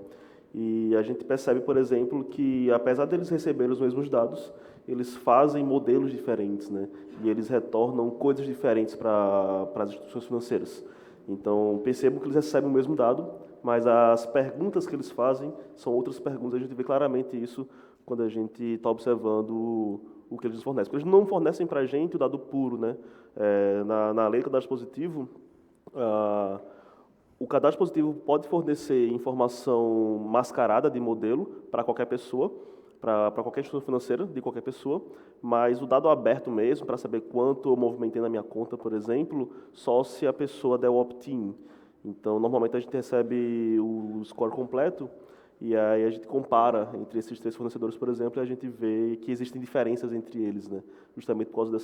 E a gente percebe, por exemplo, que apesar deles receberem os mesmos dados, eles fazem modelos diferentes, né? E eles retornam coisas diferentes para as instituições financeiras. Então, percebo que eles recebem o mesmo dado, mas as perguntas que eles fazem são outras perguntas. A gente vê claramente isso quando a gente está observando o que eles nos fornecem. Porque eles não fornecem para a gente o dado puro, né? Na lei do cadastro positivo, o cadastro positivo pode fornecer informação mascarada de modelo para qualquer pessoa, para qualquer instituição financeira de qualquer pessoa, mas o dado aberto mesmo, para saber quanto eu movimentei na minha conta, por exemplo, só se a pessoa der o opt-in. Então, normalmente a gente recebe o score completo e aí a gente compara entre esses 3 fornecedores, por exemplo, e a gente vê que existem diferenças entre eles, né? Justamente por causa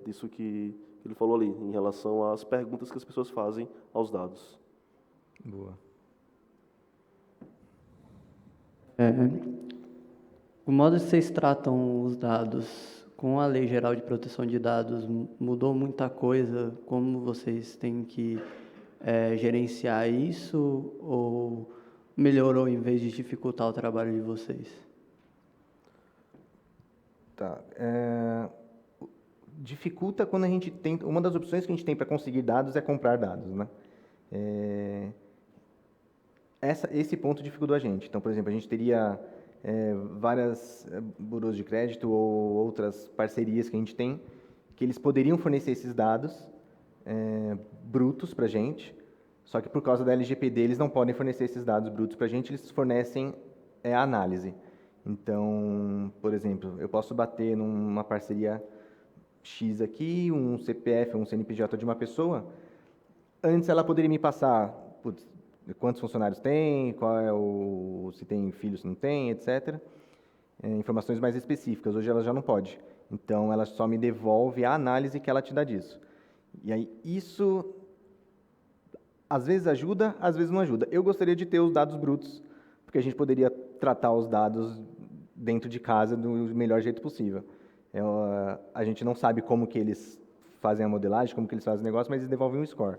disso que ele falou ali, em relação às perguntas que as pessoas fazem aos dados. Boa. O modo que vocês tratam os dados com a Lei Geral de Proteção de Dados mudou muita coisa? Como vocês têm que gerenciar isso ou melhorou em vez de dificultar o trabalho de vocês? Tá. Dificulta quando a gente tem... Uma das opções que a gente tem para conseguir dados é comprar dados, né? Esse ponto dificultou a gente. Então, por exemplo, a gente teria várias bureaus de crédito ou outras parcerias que a gente tem, que eles poderiam fornecer esses dados brutos para a gente, só que por causa da LGPD eles não podem fornecer esses dados brutos para a gente, eles fornecem a análise. Então, por exemplo, eu posso bater numa parceria X aqui, um CPF, um CNPJ de uma pessoa, antes ela poderia me passar, putz, quantos funcionários tem, se tem filhos, se não tem, etc. Informações mais específicas. Hoje ela já não pode. Então, ela só me devolve a análise que ela te dá disso. E aí, isso, às vezes ajuda, às vezes não ajuda. Eu gostaria de ter os dados brutos, porque a gente poderia tratar os dados dentro de casa do melhor jeito possível. A gente não sabe como que eles fazem a modelagem, como que eles fazem o negócio, mas eles devolvem um score,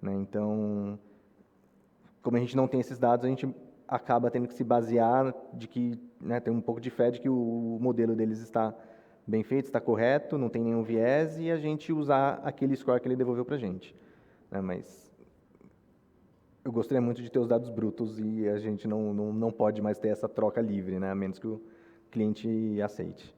né? Então, como a gente não tem esses dados, a gente acaba tendo que se basear de que, né, tem um pouco de fé de que o modelo deles está bem feito, está correto, não tem nenhum viés, e a gente usar aquele score que ele devolveu para a gente, né? Mas eu gostaria muito de ter os dados brutos e a gente não pode mais ter essa troca livre, né? A menos que o cliente aceite.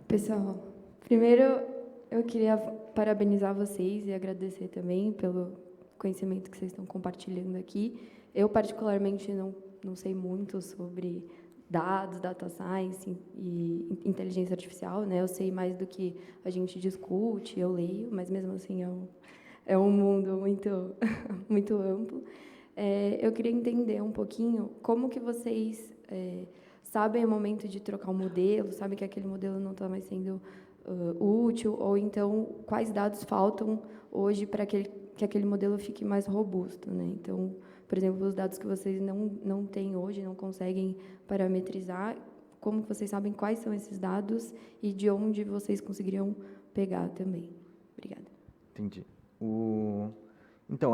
Pessoal, primeiro eu queria parabenizar vocês e agradecer também pelo conhecimento que vocês estão compartilhando aqui. Eu, particularmente, não sei muito sobre dados, data science e inteligência artificial, né? Eu sei mais do que a gente discute, eu leio, mas mesmo assim é um mundo muito, muito amplo. Eu queria entender um pouquinho como que vocês sabem o momento de trocar um modelo, sabem que aquele modelo não está mais sendo útil, ou então quais dados faltam hoje para que aquele modelo fique mais robusto, né? Então, por exemplo, os dados que vocês não têm hoje, não conseguem parametrizar, como vocês sabem quais são esses dados e de onde vocês conseguiriam pegar também? Obrigada. Entendi. Então,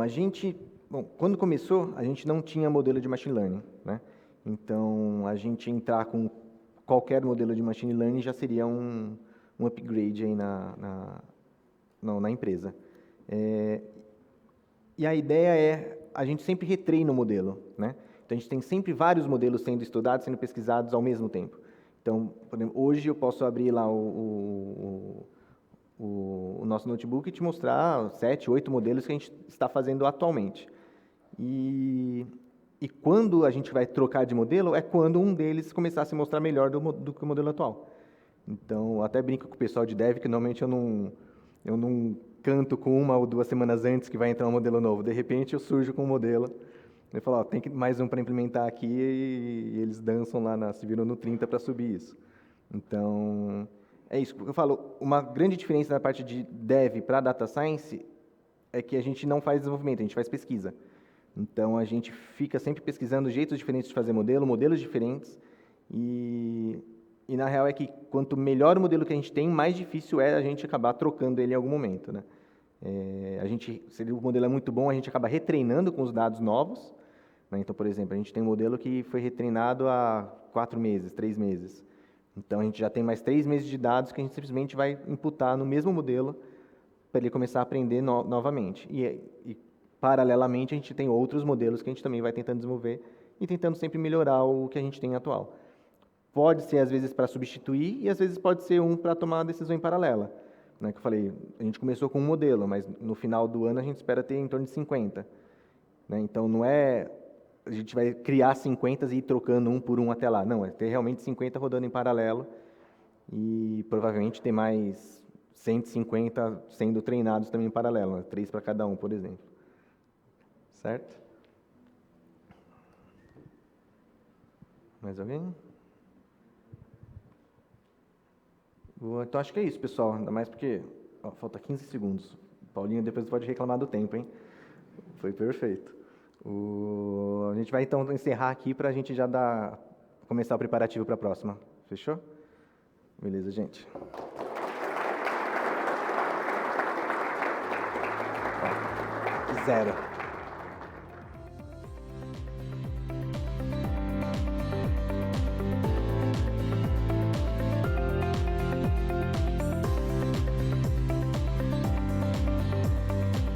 quando começou, a gente não tinha modelo de machine learning, né? Então, a gente entrar com qualquer modelo de machine learning já seria um upgrade aí na empresa. E a ideia a gente sempre retreina o modelo, né? Então, a gente tem sempre vários modelos sendo estudados, sendo pesquisados ao mesmo tempo. Então, por exemplo, hoje eu posso abrir lá o nosso notebook e te mostrar 7, 8 modelos que a gente está fazendo atualmente. E quando a gente vai trocar de modelo, é quando um deles começar a se mostrar melhor do que o modelo atual. Então, eu até brinco com o pessoal de dev que normalmente eu não canto com 1 ou 2 semanas antes que vai entrar um modelo novo. De repente, eu surjo com um modelo. Eu falo, tem mais um para implementar aqui, e eles dançam lá, se viram no 30 para subir isso. Então, é isso. Eu falo, uma grande diferença na parte de dev para data science é que a gente não faz desenvolvimento, a gente faz pesquisa. Então, a gente fica sempre pesquisando jeitos diferentes de fazer modelos diferentes, e na real é que quanto melhor o modelo que a gente tem, mais difícil é a gente acabar trocando ele em algum momento, né? Se o modelo é muito bom, a gente acaba retreinando com os dados novos, né? Então, por exemplo, a gente tem um modelo que foi retreinado há 4 meses, 3 meses. Então, a gente já tem mais 3 meses de dados que a gente simplesmente vai imputar no mesmo modelo para ele começar a aprender novamente. E paralelamente, a gente tem outros modelos que a gente também vai tentando desenvolver e tentando sempre melhorar o que a gente tem atual. Pode ser, às vezes, para substituir, e às vezes pode ser para tomar uma decisão em paralela. Né, que eu falei, a gente começou com um modelo, mas no final do ano a gente espera ter em torno de 50. Né, então, não é a gente vai criar 50 e ir trocando um por um até lá. Não, é ter realmente 50 rodando em paralelo e provavelmente ter mais 150 sendo treinados também em paralelo, né, 3 para cada um, por exemplo. Certo? Mais alguém? Então, acho que é isso, pessoal. Ainda mais porque falta 15 segundos. Paulinho, depois pode reclamar do tempo, hein? Foi perfeito. A gente vai então encerrar aqui para a gente já começar o preparativo para a próxima. Fechou? Beleza, gente. Ó, 0.